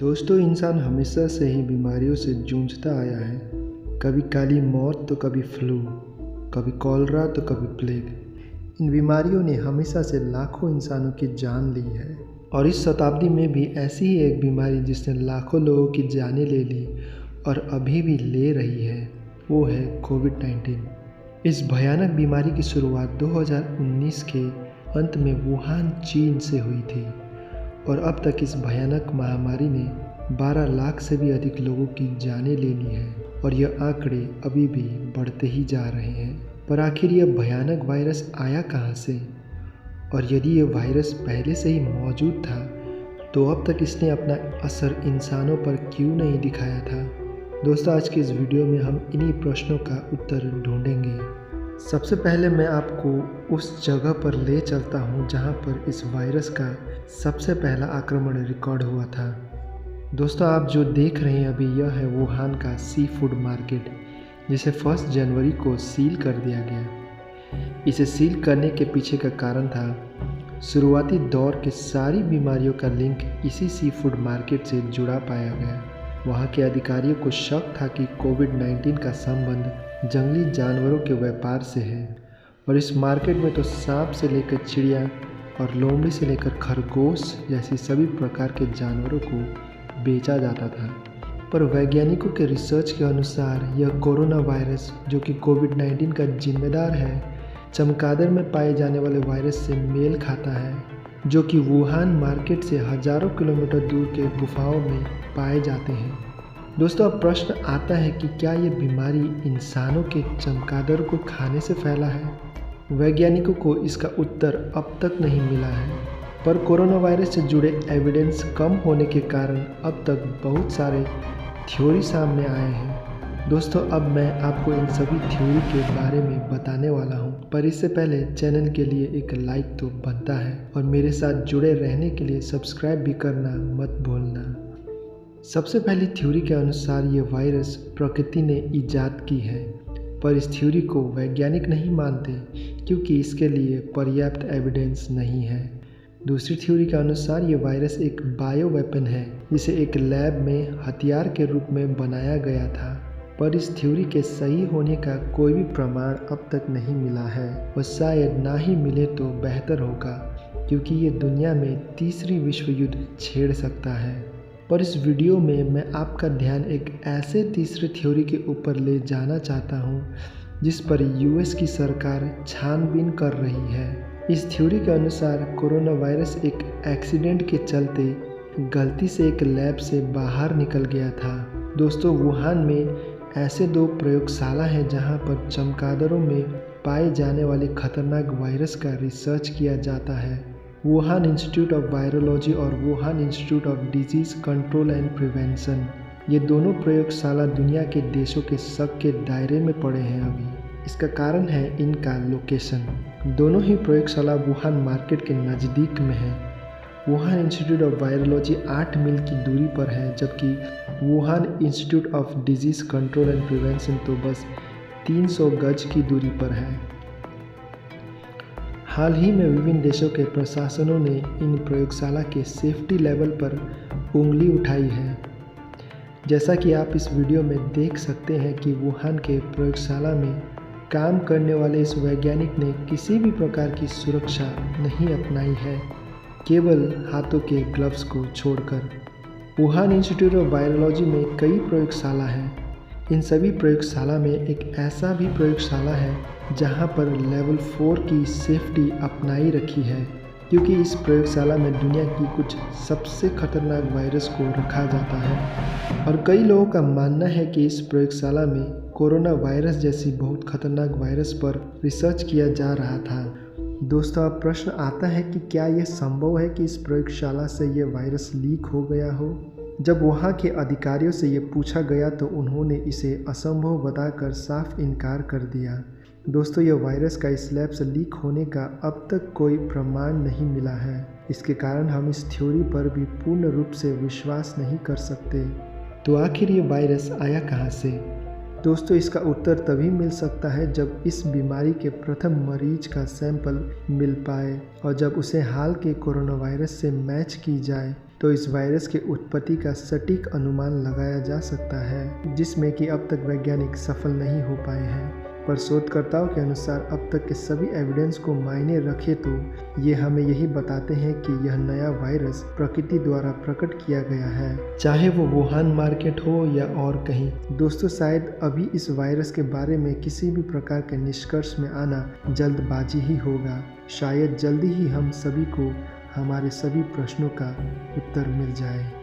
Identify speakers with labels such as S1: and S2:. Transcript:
S1: दोस्तों, इंसान हमेशा से ही बीमारियों से जूझता आया है। कभी काली मौत तो कभी फ्लू, कभी कॉलरा तो कभी प्लेग। इन बीमारियों ने हमेशा से लाखों इंसानों की जान ली है और इस शताब्दी में भी ऐसी ही एक बीमारी जिसने लाखों लोगों की जानें ले ली और अभी भी ले रही है, वो है कोविड-19। इस भयानक बीमारी की शुरुआत 2019 के अंत में वुहान, चीन से हुई थी और अब तक इस भयानक महामारी ने 12 लाख से भी अधिक लोगों की जानें ले ली है और यह आंकड़े अभी भी बढ़ते ही जा रहे हैं। पर आखिर यह भयानक वायरस आया कहां से, और यदि यह वायरस पहले से ही मौजूद था तो अब तक इसने अपना असर इंसानों पर क्यों नहीं दिखाया था। दोस्तों, आज के इस वीडियो में हम इन्हीं प्रश्नों का उत्तर ढूंढेंगे। सबसे पहले मैं आपको उस जगह पर ले चलता हूं जहां पर इस वायरस का सबसे पहला आक्रमण रिकॉर्ड हुआ था। दोस्तों, आप जो देख रहे हैं अभी, यह है वुहान का सी फूड मार्केट, जिसे 1 जनवरी को सील कर दिया गया। इसे सील करने के पीछे का कारण था शुरुआती दौर के सारी बीमारियों का लिंक इसी सी फूड मार्केट से जुड़ा पाया गया। वहाँ के अधिकारियों को शक था कि कोविड-19 का संबंध जंगली जानवरों के व्यापार से है और इस मार्केट में तो सांप से लेकर चिड़िया और लोमड़ी से लेकर खरगोश जैसी सभी प्रकार के जानवरों को बेचा जाता था। पर वैज्ञानिकों के रिसर्च के अनुसार यह कोरोना वायरस, जो कि कोविड-19 का जिम्मेदार है, चमगादड़ में पाए जाने वाले वायरस से मेल खाता है, जो कि वुहान मार्केट से हजारों किलोमीटर दूर के गुफाओं में पाए जाते हैं। दोस्तों, अब प्रश्न आता है कि क्या ये बीमारी इंसानों के चमगादड़ को खाने से फैला है। वैज्ञानिकों को इसका उत्तर अब तक नहीं मिला है, पर कोरोना वायरस से जुड़े एविडेंस कम होने के कारण अब तक बहुत सारे थ्योरी सामने आए हैं। दोस्तों, अब मैं आपको इन सभी थ्योरी के बारे में बताने वाला हूं, पर इससे पहले चैनल के लिए एक लाइक तो बनता है और मेरे साथ जुड़े रहने के लिए सब्सक्राइब भी करना मत भूलना। सबसे पहली थ्योरी के अनुसार ये वायरस प्रकृति ने ईजाद की है, पर इस थ्योरी को वैज्ञानिक नहीं मानते क्योंकि इसके लिए पर्याप्त एविडेंस नहीं है। दूसरी थ्योरी के अनुसार ये वायरस एक बायो वेपन है, जिसे एक लैब में हथियार के रूप में बनाया गया था, पर इस थ्योरी के सही होने का कोई भी प्रमाण अब तक नहीं मिला है और शायद ना ही मिले तो बेहतर होगा, क्योंकि ये दुनिया में तीसरी विश्व युद्ध छेड़ सकता है। पर इस वीडियो में मैं आपका ध्यान एक ऐसे तीसरे थ्योरी के ऊपर ले जाना चाहता हूँ जिस पर यूएस की सरकार छानबीन कर रही है। इस थ्योरी के अनुसार कोरोना वायरस एक एक्सीडेंट के चलते गलती से एक लैब से बाहर निकल गया था। दोस्तों, वुहान में ऐसे 2 प्रयोगशाला हैं जहां पर चमगादड़ों में पाए जाने वाले खतरनाक वायरस का रिसर्च किया जाता है। वुहान इंस्टीट्यूट ऑफ वायरोलॉजी और Wuhan institute of disease control and prevention. ये दोनों प्रयोगशाला दुनिया के देशों के शक के दायरे में पड़े हैं अभी। इसका कारण है इनका लोकेशन। दोनों ही प्रयोगशाला वुहान मार्केट के नज़दीक में है। वुहान इंस्टीट्यूट ऑफ वायरोलॉजी 8 मील की दूरी पर है, जबकि Wuhan institute of disease control and prevention तो बस 300 गज की दूरी पर है। हाल ही में विभिन्न देशों के प्रशासनों ने इन प्रयोगशाला के सेफ्टी लेवल पर उंगली उठाई है। जैसा कि आप इस वीडियो में देख सकते हैं कि वुहान के प्रयोगशाला में काम करने वाले इस वैज्ञानिक ने किसी भी प्रकार की सुरक्षा नहीं अपनाई है, केवल हाथों के ग्लव्स को छोड़कर। वुहान इंस्टीट्यूट ऑफ वायरोलॉजी में कई प्रयोगशाला हैं। इन सभी प्रयोगशाला में एक ऐसा भी प्रयोगशाला है जहां पर लेवल 4 की सेफ्टी अपनाई रखी है, क्योंकि इस प्रयोगशाला में दुनिया की कुछ सबसे खतरनाक वायरस को रखा जाता है और कई लोगों का मानना है कि इस प्रयोगशाला में कोरोना वायरस जैसी बहुत खतरनाक वायरस पर रिसर्च किया जा रहा था। दोस्तों, अब प्रश्न आता है कि क्या यह संभव है कि इस प्रयोगशाला से यह वायरस लीक हो गया हो। जब वहाँ के अधिकारियों से ये पूछा गया तो उन्होंने इसे असंभव बताकर साफ इनकार कर दिया। दोस्तों, यह वायरस का इस लैब से लीक होने का अब तक कोई प्रमाण नहीं मिला है। इसके कारण हम इस थ्योरी पर भी पूर्ण रूप से विश्वास नहीं कर सकते। तो आखिर ये वायरस आया कहाँ से। दोस्तों, इसका उत्तर तभी मिल सकता है जब इस बीमारी के प्रथम मरीज का सैंपल मिल पाए और जब उसे हाल के कोरोना वायरस से मैच की जाए तो इस वायरस के उत्पत्ति का सटीक अनुमान लगाया जा सकता है, जिसमें कि अब तक वैज्ञानिक सफल नहीं हो पाए हैं। पर शोधकर्ताओं के अनुसार अब तक के सभी एविडेंस को मायने रखे तो ये हमें यही बताते हैं कि यह नया वायरस प्रकृति द्वारा प्रकट किया गया है, चाहे वो वुहान मार्केट हो या और कहीं। दोस्तों, शायद अभी इस वायरस के बारे में किसी भी प्रकार के निष्कर्ष में आना जल्दबाजी ही होगा। शायद जल्दी ही हम सभी को हमारे सभी प्रश्नों का उत्तर मिल जाए।